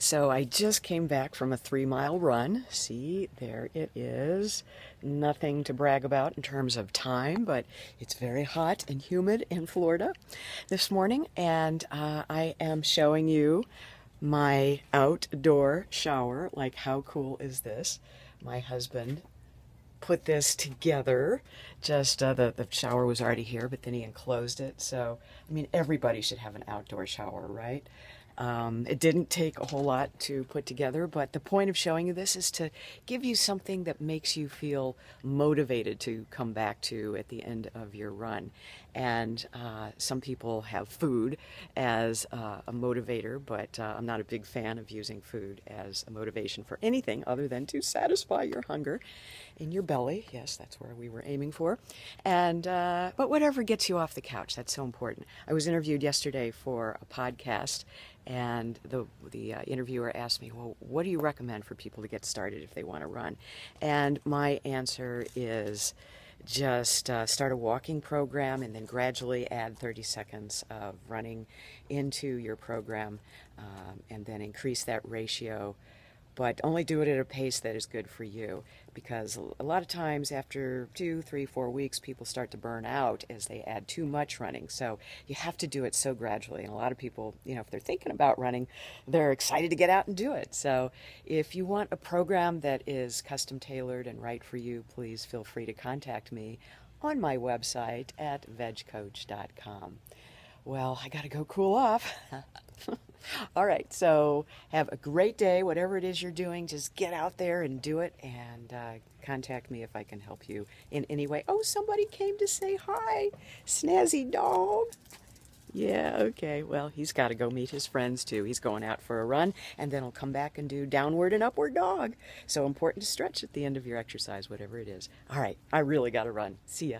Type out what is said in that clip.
So I just came back from a 3 mile run. See, there it is. Nothing to brag about in terms of time, but it's very hot and humid in Florida this morning, and I am showing you my outdoor shower. Like, how cool is this? My husband put this together. Just the shower was already here, but then he enclosed it. So, I mean, everybody should have an outdoor shower, right? It didn't take a whole lot to put together, but the point of showing you this is to give you something that makes you feel motivated to come back to at the end of your run. And some people have food as a motivator, but I'm not a big fan of using food as a motivation for anything other than to satisfy your hunger in your belly. Yes, that's where we were aiming for. And but whatever gets you off the couch, that's so important. I was interviewed yesterday for a podcast, and the interviewer asked me, well, what do you recommend for people to get started if they want to run? And my answer is just start a walking program and then gradually add 30 seconds of running into your program, and then increase that ratio, but only do it at a pace that is good for you, because a lot of times after 2, 3, 4 weeks, people start to burn out as they add too much running. So you have to do it so gradually. And a lot of people, if they're thinking about running, they're excited to get out and do it. So if you want a program that is custom tailored and right for you, please feel free to contact me on my website at vegcoach.com. Well, I got to go cool off. All right, so have a great day. Whatever it is you're doing, just get out there and do it, and contact me if I can help you in any way. Oh, somebody came to say hi. Snazzy dog. Yeah, okay. Well, he's got to go meet his friends, too. He's going out for a run, and then he'll come back and do downward and upward dog. So important to stretch at the end of your exercise, whatever it is. All right, I really got to run. See ya.